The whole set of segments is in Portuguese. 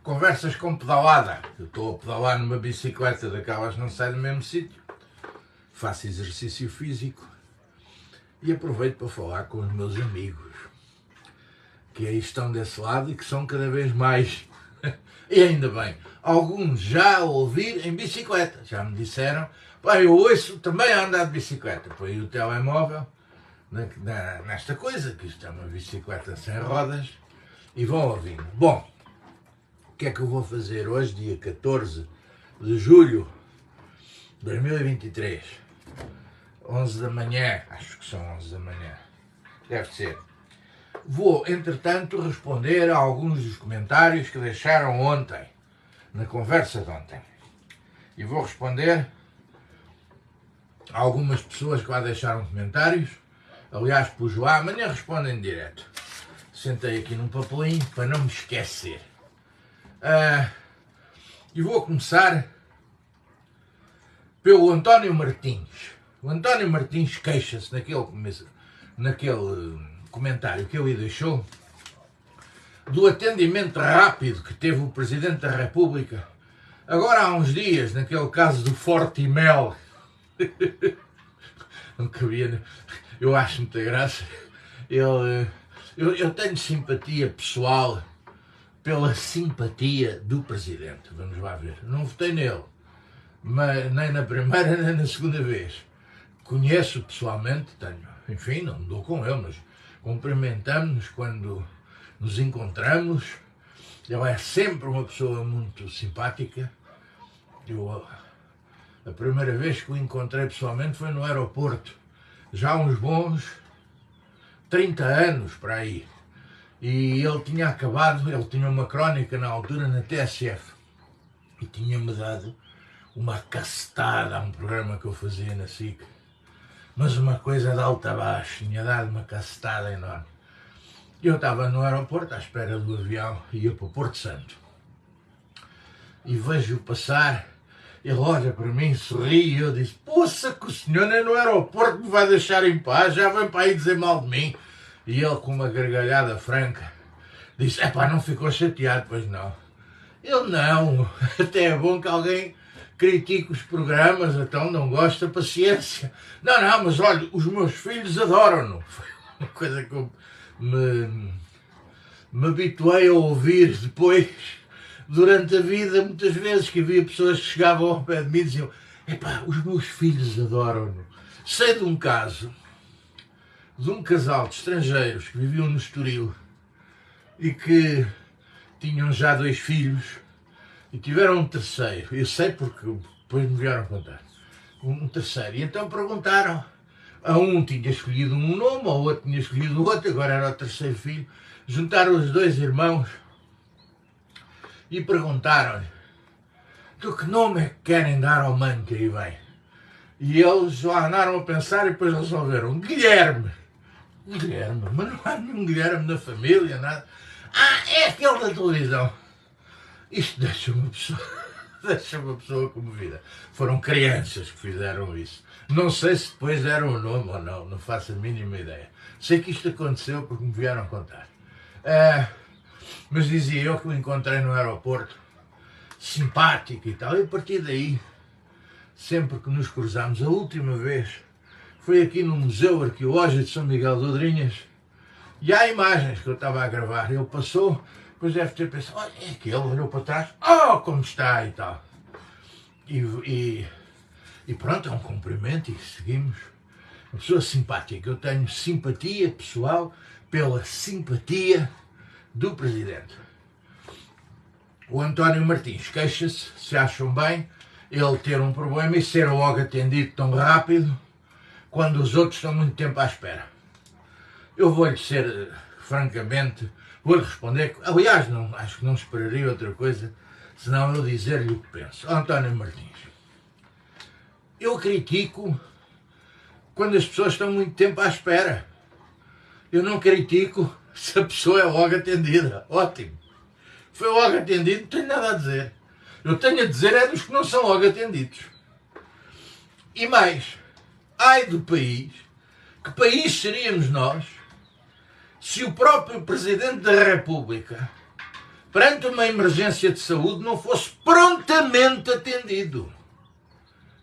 Conversas com pedalada. Eu estou a pedalar numa bicicleta daquelas que não sai do mesmo sítio. Faço exercício físico e aproveito para falar com os meus amigos que aí estão desse lado e que são cada vez mais. E ainda bem, alguns já a ouvir em bicicleta. Já me disseram, pá, eu ouço também a andar de bicicleta. Põe o telemóvel nesta coisa, que isto é uma bicicleta sem rodas, e vão ouvindo. Bom, o que é que eu vou fazer hoje, dia 14 de julho de 2023, 11 da manhã, acho que são 11 da manhã, deve ser. Vou, entretanto, responder a alguns dos comentários que deixaram ontem, na conversa de ontem. E vou responder a algumas pessoas que lá deixaram comentários. Aliás, pus lá, amanhã respondem em direto. Sentei aqui num papelinho para não me esquecer. E vou começar pelo António Martins. O António Martins queixa-se naquele comentário que ele deixou do atendimento rápido que teve o Presidente da República agora há uns dias, naquele caso do Fortimel. Não cabia, eu acho muita graça. Eu tenho simpatia pessoal pela simpatia do Presidente. Vamos lá ver. Não votei nele, mas nem na primeira nem na segunda vez. Conheço pessoalmente, enfim, não dou com ele, mas cumprimentamos-nos quando nos encontramos. Ele é sempre uma pessoa muito simpática. A primeira vez que o encontrei pessoalmente foi no aeroporto, já há uns bons 30 anos para aí. E ele tinha uma crónica na altura na TSF e tinha-me dado uma cacetada a um programa que eu fazia na SIC. Mas uma coisa de alto a baixo, tinha dado uma cacetada enorme. Eu estava no aeroporto à espera do avião, ia para o Porto Santo. E vejo-o passar, ele olha para mim, sorri e eu disse: poça, que o senhor nem no aeroporto me vai deixar em paz, já vem para aí dizer mal de mim. E ele, com uma gargalhada franca, disse: epá, não ficou chateado? Pois não. Eu não, até é bom que alguém critique os programas, então não gosta, paciência. Não, mas olha, os meus filhos adoram-no. Foi uma coisa que eu me habituei a ouvir depois, durante a vida, muitas vezes, que havia pessoas que chegavam ao pé de mim e diziam: epá, os meus filhos adoram-no. Sei de um caso, de um casal de estrangeiros que viviam no Estoril e que tinham já 2 filhos e tiveram um terceiro. Eu sei porque depois me vieram contar. Um terceiro. E então perguntaram. A um tinha escolhido um nome, ao outro tinha escolhido outro, agora era o terceiro filho. Juntaram os 2 irmãos e perguntaram-lhe: então, que nome é que querem dar ao mano que aí vem? E eles lá andaram a pensar e depois resolveram: Guilherme. Guilherme? Mas não há nenhum Guilherme na família, nada. É aquele da televisão. Isto deixa uma pessoa comovida. Foram crianças que fizeram isso. Não sei se depois deram o nome ou não faço a mínima ideia. Sei que isto aconteceu porque me vieram contar. Mas dizia eu que o encontrei no aeroporto, simpático e tal, e a partir daí, sempre que nos cruzámos, a última vez foi aqui no Museu Arqueológico de São Miguel de Odrinhas, e há imagens que eu estava a gravar. Ele passou, depois deve ter pensado: olha, é aquele, olhou para trás, como está e tal. E pronto, é um cumprimento e seguimos. Uma pessoa simpática. Eu tenho simpatia pessoal pela simpatia do Presidente. O António Martins queixa-se, se acham bem, ele ter um problema e ser logo atendido tão rápido quando os outros estão muito tempo à espera. Eu vou-lhe ser, francamente, vou-lhe responder. Aliás, acho que não esperaria outra coisa senão eu dizer-lhe o que penso. António Martins, eu critico quando as pessoas estão muito tempo à espera. Eu não critico se a pessoa é logo atendida. Ótimo. Foi logo atendido, não tenho nada a dizer. Eu tenho a dizer é dos que não são logo atendidos. E mais, ai do país, que país seríamos nós se o próprio Presidente da República perante uma emergência de saúde, não fosse prontamente atendido.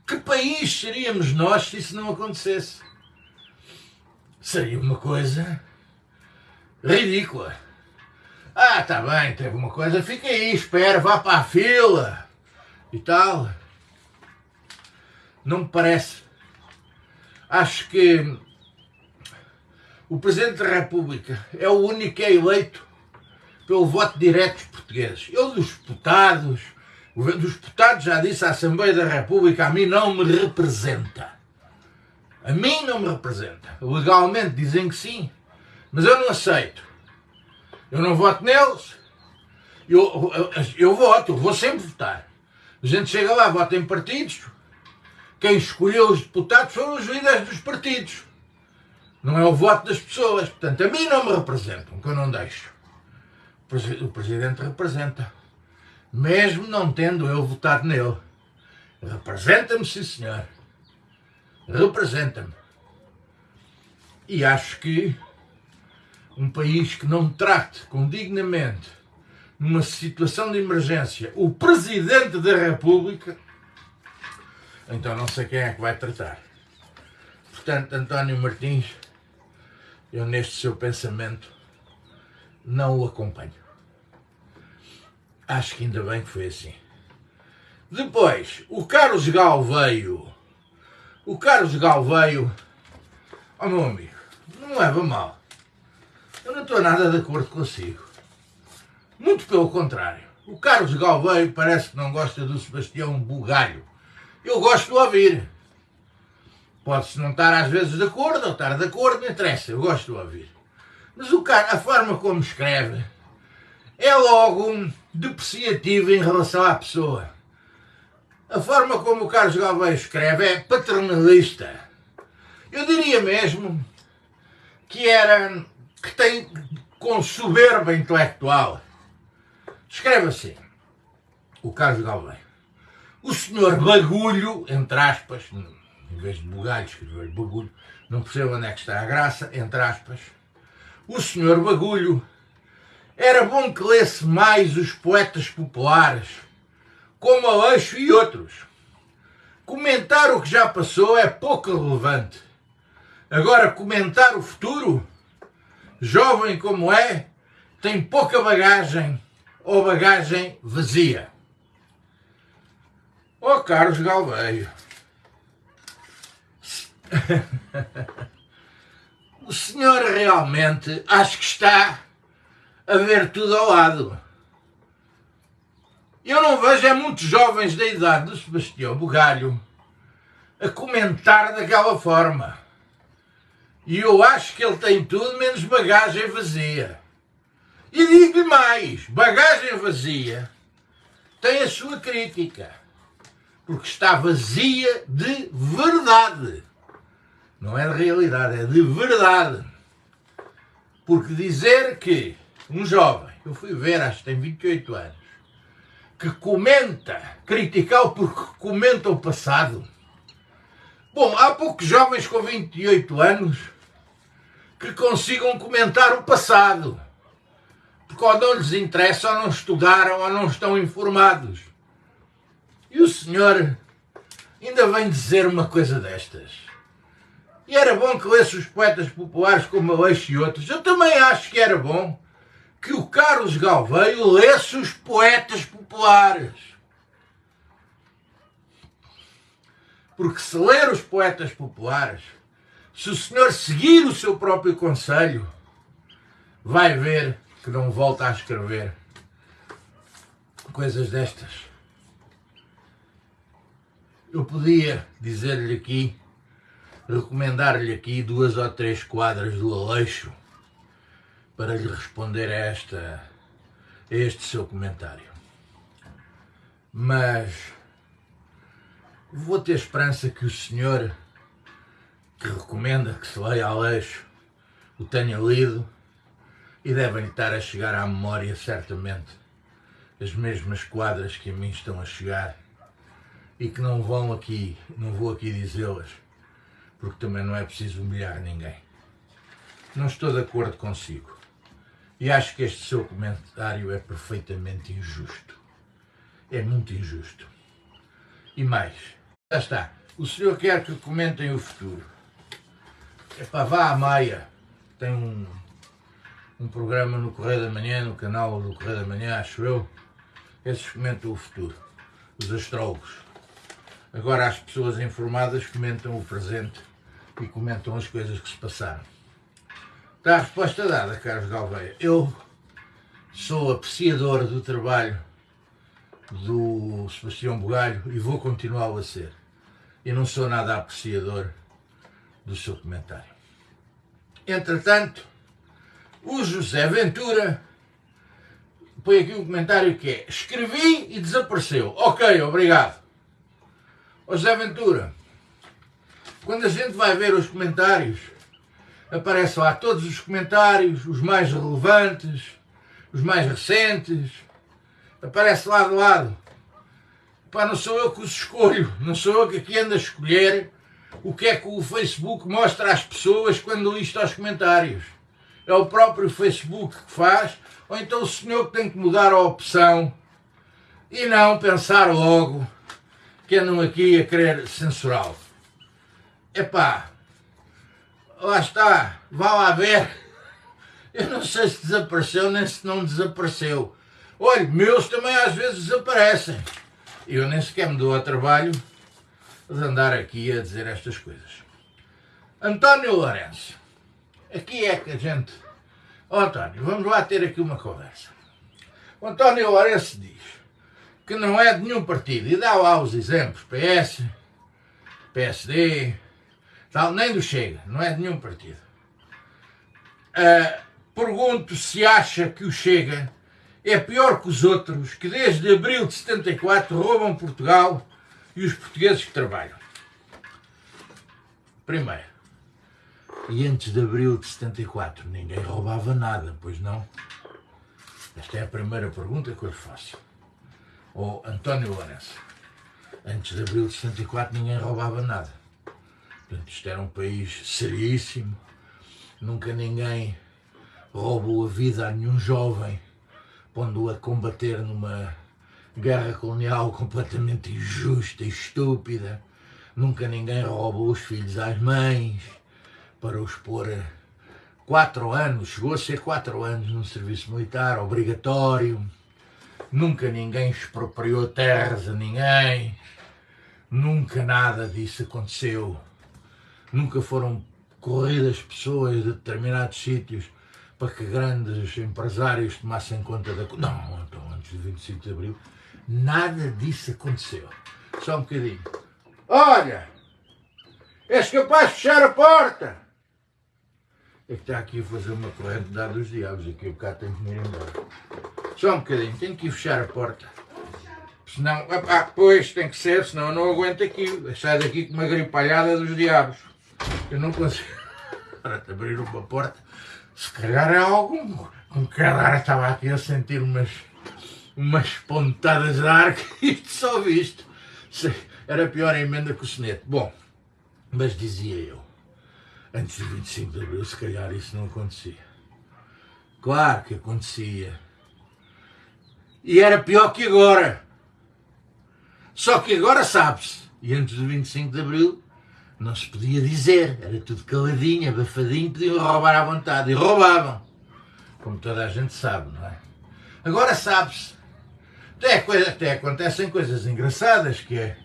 Que país seríamos nós se isso não acontecesse? Seria uma coisa ridícula. Ah, está bem, teve uma coisa, fica aí, espera, vá para a fila e tal. Não me parece. Acho que o Presidente da República é o único que é eleito pelo voto direto dos portugueses. Eu dos deputados já disse, a Assembleia da República a mim não me representa. A mim não me representa. Legalmente dizem que sim, mas eu não aceito. Eu não voto neles. Eu voto, eu vou sempre votar. A gente chega lá, vota em partidos. Quem escolheu os deputados foram os líderes dos partidos. Não é o voto das pessoas. Portanto, a mim não me representam, que eu não deixo. O Presidente representa. Mesmo não tendo eu votado nele. Representa-me, sim senhor. Representa-me. E acho que um país que não trate com dignamente, numa situação de emergência, o Presidente da República, então não sei quem é que vai tratar. Portanto, António Martins, eu neste seu pensamento não o acompanho. Acho que ainda bem que foi assim. Depois, o Carlos Galveio. O Carlos Galveio, ó meu amigo, não leva mal. Eu não estou nada de acordo consigo. Muito pelo contrário. O Carlos Galveio parece que não gosta do Sebastião Bugalho. Eu gosto de ouvir. Pode-se não estar às vezes de acordo ou estar de acordo, não interessa, eu gosto de ouvir. Mas a forma como escreve é logo depreciativa em relação à pessoa. A forma como o Carlos Galveio escreve é paternalista. Eu diria mesmo que tem com soberba intelectual. Escreve assim, o Carlos Galveio. O senhor Bagulho, entre aspas, em vez de Bugalho, escreveu Bagulho, não percebo onde é que está a graça, entre aspas. O senhor Bagulho era bom que lesse mais os poetas populares, como Aleixo e outros. Comentar o que já passou é pouco relevante. Agora, comentar o futuro, jovem como é, tem pouca bagagem ou bagagem vazia. Ó Carlos Galveio, o senhor realmente acho que está a ver tudo ao lado. Eu não vejo muitos jovens da idade do Sebastião Bugalho a comentar daquela forma. E eu acho que ele tem tudo menos bagagem vazia. E digo-lhe mais, bagagem vazia tem a sua crítica. Porque está vazia de verdade. Não é de realidade, é de verdade. Porque dizer que um jovem, eu fui ver, acho que tem 28 anos, que comenta, criticá-lo porque comenta o passado. Bom, há poucos jovens com 28 anos que consigam comentar o passado. Porque ou não lhes interessa, ou não estudaram, ou não estão informados. E o senhor ainda vem dizer uma coisa destas. E era bom que lesse os poetas populares como Aleixo e outros. Eu também acho que era bom que o Carlos Galveio lesse os poetas populares. Porque se ler os poetas populares, se o senhor seguir o seu próprio conselho, vai ver que não volta a escrever coisas destas. Eu podia dizer-lhe aqui, recomendar-lhe aqui 2 ou 3 quadras do Aleixo para lhe responder a este seu comentário. Mas vou ter esperança que o senhor que recomenda que se leia Aleixo o tenha lido e devem estar a chegar à memória certamente as mesmas quadras que a mim estão a chegar e que não vou aqui dizê-las, porque também não é preciso humilhar ninguém. Não estou de acordo consigo. E acho que este seu comentário é perfeitamente injusto. É muito injusto. E mais, já está. O senhor quer que comentem o futuro. Epá, vá à Maia. Tem um programa no Correio da Manhã, no canal do Correio da Manhã, acho eu. Esses comentam o futuro. Os astrólogos. Agora as pessoas informadas comentam o presente e comentam as coisas que se passaram. Está a resposta dada, Carlos Gouveia. Eu sou apreciador do trabalho do Sebastião Bugalho e vou continuá-lo a ser. E não sou nada apreciador do seu comentário. Entretanto, o José Ventura põe aqui um comentário que é: escrevi e desapareceu. Ok, obrigado. Ó José Ventura, quando a gente vai ver os comentários, aparecem lá todos os comentários, os mais relevantes, os mais recentes, aparece lá de lado. Pá, não sou eu que os escolho, não sou eu que aqui ando a escolher o que é que o Facebook mostra às pessoas quando lista os comentários. É o próprio Facebook que faz, ou então o senhor que tem que mudar a opção e não pensar logo que andam aqui a querer censurá-lo. Epá, lá está, vá lá ver. Eu não sei se desapareceu nem se não desapareceu. Olha, meus também às vezes desaparecem. Eu nem sequer me dou ao trabalho de andar aqui a dizer estas coisas. António Lourenço. Aqui é que a gente... Oh, António, vamos lá ter aqui uma conversa. O António Lourenço diz que não é de nenhum partido. E dá lá os exemplos. PS, PSD, tal, nem do Chega. Não é de nenhum partido. Pergunto se acha que o Chega é pior que os outros, que desde abril de 74 roubam Portugal e os portugueses que trabalham. Primeiro, e antes de abril de 74 ninguém roubava nada, pois não? Esta é a primeira pergunta que eu lhe faço. Ou António Lourenço, antes de abril de 74 ninguém roubava nada. Portanto, isto era um país seríssimo, nunca ninguém roubou a vida a nenhum jovem, pondo-o a combater numa guerra colonial completamente injusta e estúpida. Nunca ninguém roubou os filhos às mães para os pôr 4 anos, chegou a ser 4 anos num serviço militar obrigatório. Nunca ninguém expropriou terras a ninguém. Nunca nada disso aconteceu. Nunca foram corridas pessoas de determinados sítios para que grandes empresários tomassem conta da... Não, então antes de 25 de Abril, nada disso aconteceu. Só um bocadinho. Olha, és capaz de fechar a porta? É que está aqui a fazer uma corrente de dados dos diabos, aqui o bocado tenho que me ir embora. Só um bocadinho, tenho que ir fechar a porta. Senão, pois, tem que ser, senão eu não aguento aqui. Sai daqui com uma gripalhada dos diabos. Eu não consigo. Para te abrir uma porta, se calhar é algo com que ar estava aqui a sentir umas pontadas de ar que isto só visto. Era pior a emenda que o soneto. Bom, mas dizia eu, antes de 25 de Abril, se calhar isso não acontecia. Claro que acontecia. E era pior que agora. Só que agora sabe-se. E antes de 25 de Abril não se podia dizer. Era tudo caladinho, abafadinho, podiam roubar à vontade. E roubavam. Como toda a gente sabe, não é? Agora sabe-se. Até acontecem coisas engraçadas, que é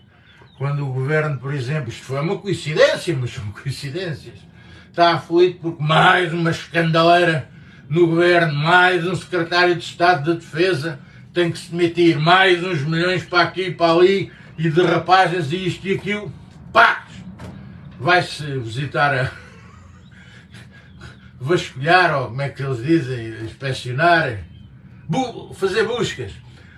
quando o governo, por exemplo, isto foi uma coincidência, mas são coincidências, está aflito porque mais uma escandaleira no governo, mais um secretário de Estado da Defesa tem que se demitir, mais uns milhões para aqui e para ali, e derrapagens e isto e aquilo, pá! Vai-se visitar a vasculhar, ou como é que eles dizem, inspecionar, fazer buscas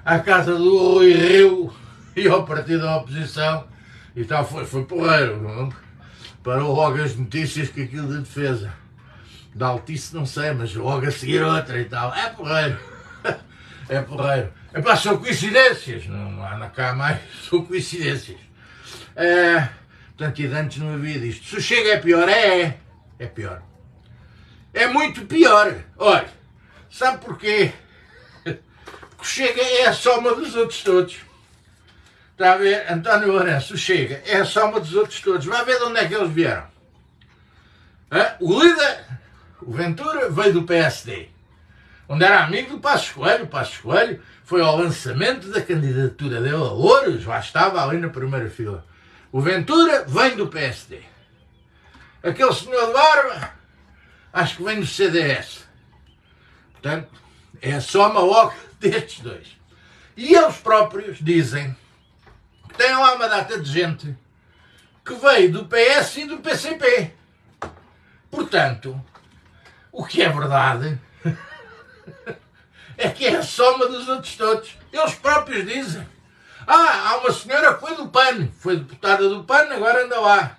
à casa do Rui Rio e ao partido da oposição, e tal, foi porreiro, não? Parou logo as notícias que aquilo de defesa. Da Altice não sei, mas logo a seguir outra e tal. É porreiro. É porreiro. Epá, são coincidências. Não há cá mais. São coincidências. Portanto, e de antes não havia disto. Se o Chega é pior, é pior. É muito pior. Olha, Sabe porquê? O Chega é a soma dos outros todos. Está a ver? António Lourenço, o Chega é a soma dos outros todos. Vai ver de onde é que eles vieram. O líder, o Ventura, veio do PSD, onde era amigo do Passos Coelho. O Passos Coelho foi ao lançamento da candidatura dele a Louros, lá estava ali na primeira fila. O Ventura vem do PSD. Aquele senhor de barba, acho que vem do CDS. Portanto, é a soma logo destes dois. E eles próprios dizem que tem lá uma data de gente que veio do PS e do PCP. Portanto, o que é verdade é que é a soma dos outros todos. Eles próprios dizem. Há uma senhora que foi do PAN, foi deputada do PAN, agora anda lá.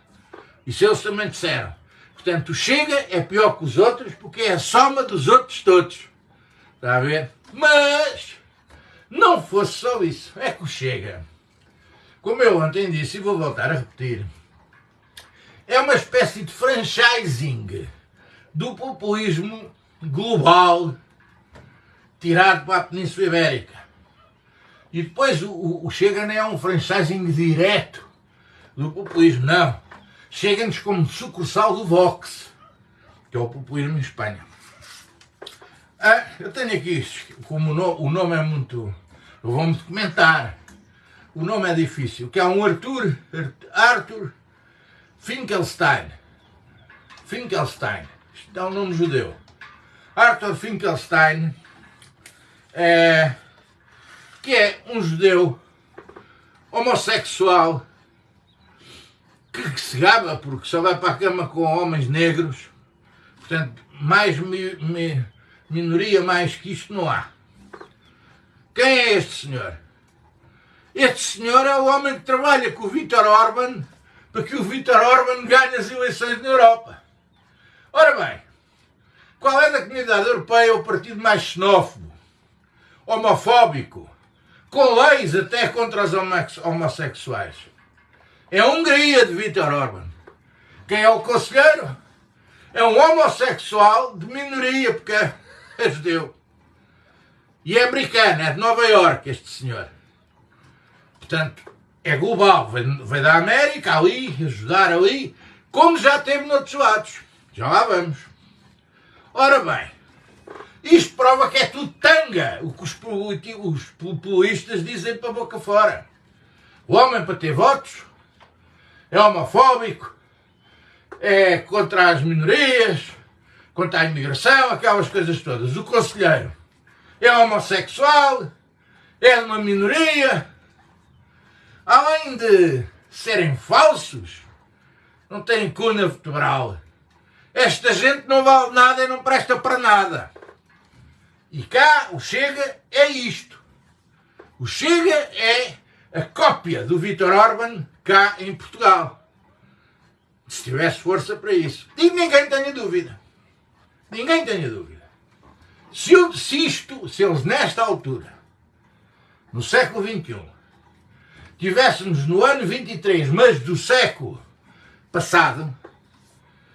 Isso eles também disseram. Portanto, o Chega é pior que os outros porque é a soma dos outros todos. Está a ver? Mas não fosse só isso. É que o Chega, como eu ontem disse e vou voltar a repetir, é uma espécie de franchising do populismo global tirado para a Península Ibérica. E depois o Chega não é um franchising direto do populismo, não. Chega-nos como sucursal do Vox, que é o populismo em Espanha. Eu tenho aqui isto, como o nome é muito... Eu vou-me documentar. O nome é difícil, que é um Arthur Finkelstein. Finkelstein. Isto é um nome judeu. Arthur Finkelstein, que é um judeu homossexual que se gaba porque só vai para a cama com homens negros. Portanto, mais minoria mais que isto não há. Quem é este senhor? Este senhor é o homem que trabalha com o Viktor Orban para que o Viktor Orban ganhe as eleições na Europa. Ora bem, qual é da Comunidade Europeia o partido mais xenófobo, homofóbico, com leis até contra os homossexuais? É a Hungria de Viktor Orban. Quem é o conselheiro? É um homossexual de minoria, porque é judeu. E é americano, é de Nova Iorque este senhor. Portanto, é global, veio da América ali, ajudar ali, como já teve noutros lados. Já lá vamos. Ora bem, isto prova que é tudo tanga, o que os populistas dizem para a boca fora. O homem, para ter votos, é homofóbico, é contra as minorias, contra a imigração, aquelas coisas todas. O conselheiro é homossexual, é de uma minoria. Além de serem falsos, não têm coluna vertebral. Esta gente não vale nada e não presta para nada. E cá o Chega é isto. O Chega é a cópia do Viktor Orban cá em Portugal. Se tivesse força para isso. E ninguém tenha dúvida. Ninguém tenha dúvida. Se eles nesta altura, no século XXI, tivéssemos no ano 23, mas do século passado,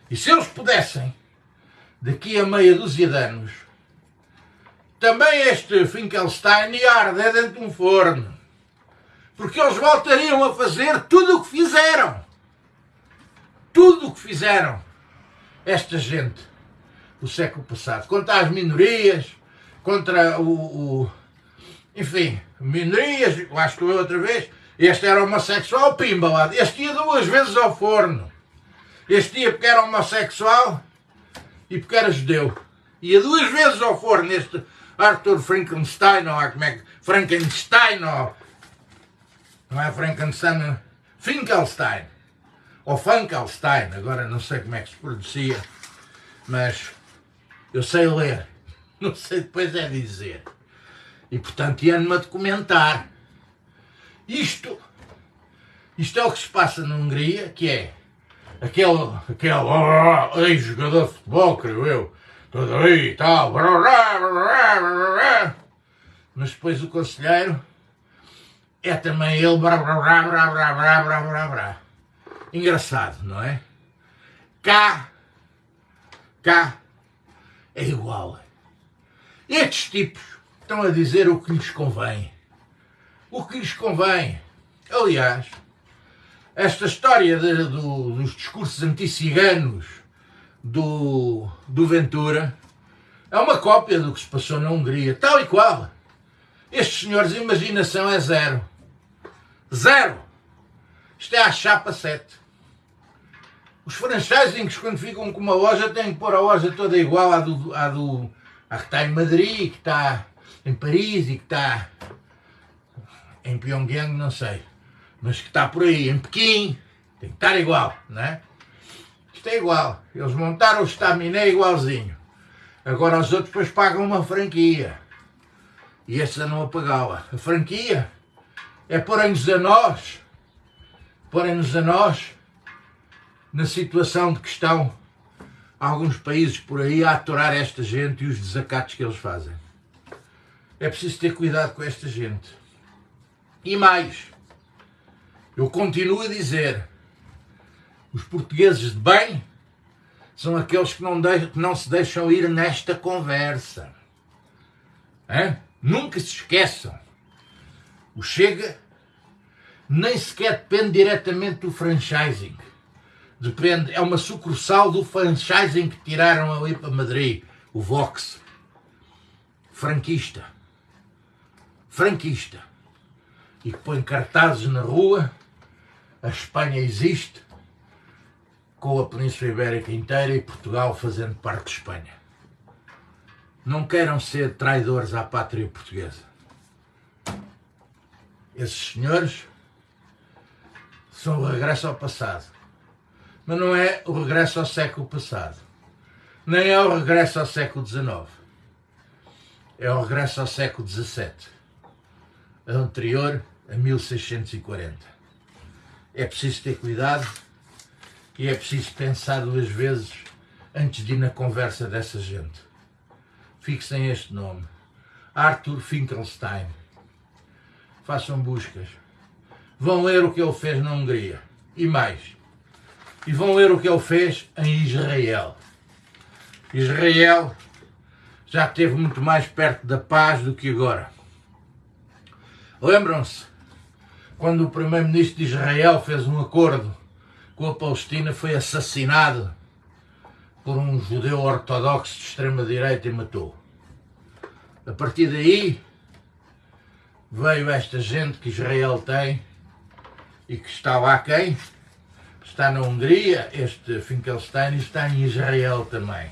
e se eles pudessem, daqui a meia dúzia de anos, também este Finkelstein ia arder dentro de um forno. Porque eles voltariam a fazer tudo o que fizeram. Tudo o que fizeram esta gente do século passado. Contra as minorias, contra enfim, minorias, lá estou eu outra vez. Este era homossexual, pimba lá. Este ia 2 vezes ao forno. Este ia porque era homossexual e porque era judeu. Ia 2 vezes ao forno, este Arthur Frankenstein, ou como é que... Frankenstein, ou... Não é Frankenstein, Finkelstein. Ou Funkelstein, agora não sei como é que se pronuncia, mas eu sei ler. Não sei depois é dizer. E portanto ia-me a documentar. Isto é o que se passa na Hungria, que é aquele ex-jogador de futebol, creio eu, todo aí e tal, mas depois o conselheiro é também ele, engraçado, não é? Cá é igual. Estes tipos estão a dizer o que lhes convém. O que lhes convém. Aliás, esta história dos discursos anti-ciganos do Ventura é uma cópia do que se passou na Hungria, tal e qual. Estes senhores, a imaginação é zero. Zero. Isto é a chapa 7. Os franchisings, quando ficam com uma loja, têm que pôr a loja toda igual à que está em Madrid, que está em Paris e que está em Pyongyang, não sei. Mas que está por aí, em Pequim, tem que estar igual, não é? Isto é igual. Eles montaram o estaminé igualzinho. Agora os outros depois pagam uma franquia. E essa não a pagava. A franquia é porem-nos a nós, na situação de que estão alguns países por aí a atorar esta gente e os desacatos que eles fazem. É preciso ter cuidado com esta gente. E mais, eu continuo a dizer, os portugueses de bem são aqueles que não se deixam ir nesta conversa. Hein? Nunca se esqueçam. O Chega nem sequer depende diretamente do franchising. Depende, é uma sucursal do franchising que tiraram ali para Madrid, o Vox. Franquista. E que põe cartazes na rua, a Espanha existe, com a Península Ibérica inteira e Portugal fazendo parte de Espanha. Não queiram ser traidores à pátria portuguesa. Esses senhores são o regresso ao passado. Mas não é o regresso ao século passado. Nem é o regresso ao século XIX. É o regresso ao século XVII. Anterior a 1640. É preciso ter cuidado e é preciso pensar 2 vezes antes de ir na conversa dessa gente. Fixem este nome. Arthur Finkelstein. Façam buscas. Vão ler o que ele fez na Hungria. E mais. E vão ler o que ele fez em Israel. Israel já esteve muito mais perto da paz do que agora. Lembram-se? Quando o primeiro-ministro de Israel fez um acordo com a Palestina, foi assassinado por um judeu ortodoxo de extrema-direita e matou. A partir daí, veio esta gente que Israel tem e que está lá quem? Está na Hungria, este Finkelstein, e está em Israel também,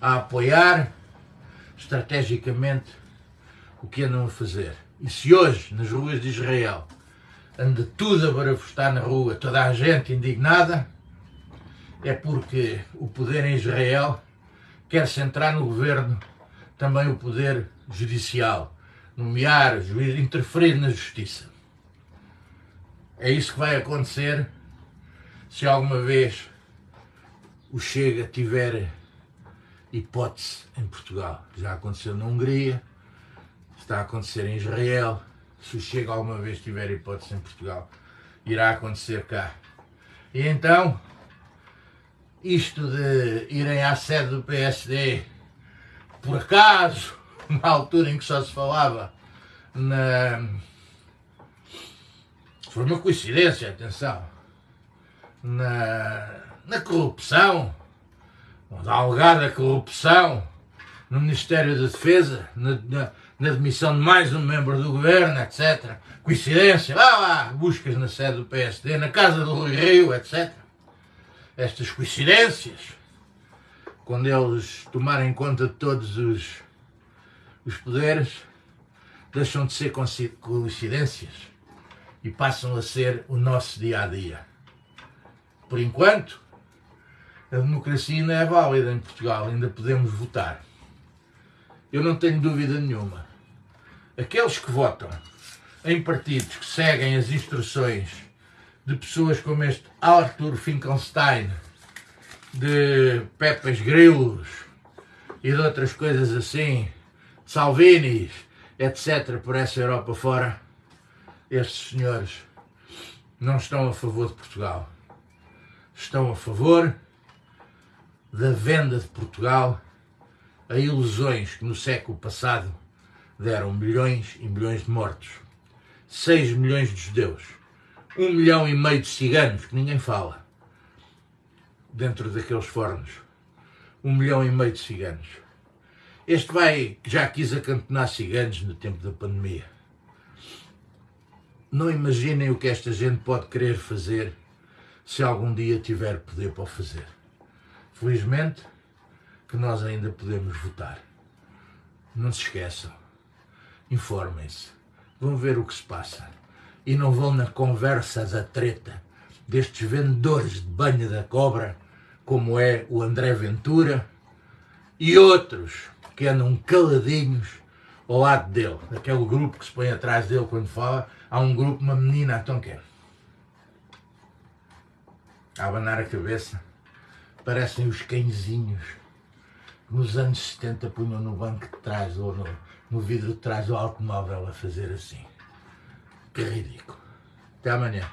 a apoiar estrategicamente o que andam a fazer. E se hoje, nas ruas de Israel, anda tudo a barafustar na rua, toda a gente indignada, é porque o poder em Israel quer centrar no governo também o poder judicial, nomear juiz, interferir na justiça. É isso que vai acontecer se alguma vez o Chega tiver hipótese em Portugal. Já aconteceu na Hungria, está a acontecer em Israel. Se o Chega alguma vez tiver hipótese em Portugal, irá acontecer cá. E então, isto de irem à sede do PSD, por acaso, na altura em que só se falava foi uma coincidência, atenção, na corrupção, da alegada corrupção no Ministério da Defesa, na demissão de mais um membro do governo, etc. Coincidência, lá, buscas na sede do PSD, na casa do Rui Rio, etc. Estas coincidências, quando eles tomarem conta de todos os poderes, deixam de ser coincidências e passam a ser o nosso dia-a-dia. Por enquanto, a democracia ainda é válida em Portugal, ainda podemos votar. Eu não tenho dúvida nenhuma. Aqueles que votam em partidos que seguem as instruções de pessoas como este Arthur Finkelstein, de Pepas Grilos e de outras coisas assim, de Salvinis, etc., por essa Europa fora, estes senhores não estão a favor de Portugal. Estão a favor da venda de Portugal a ilusões que no século passado deram milhões e milhões de mortos, 6 milhões de judeus, 1,5 milhão de ciganos, que ninguém fala, dentro daqueles fornos, 1,5 milhão de ciganos. Este já quis acantonar ciganos no tempo da pandemia. Não imaginem o que esta gente pode querer fazer se algum dia tiver poder para o fazer. Felizmente que nós ainda podemos votar. Não se esqueçam, informem-se, vão ver o que se passa e não vão na conversa da treta destes vendedores de banha da cobra, como é o André Ventura e outros que andam caladinhos ao lado dele, daquele grupo que se põe atrás dele quando fala. Há um grupo, uma menina, então quer a abanar a cabeça, parecem os cãezinhos que nos anos 70 punham no banco de trás ou no vidro de trás do automóvel a fazer assim. Que ridículo. Até amanhã.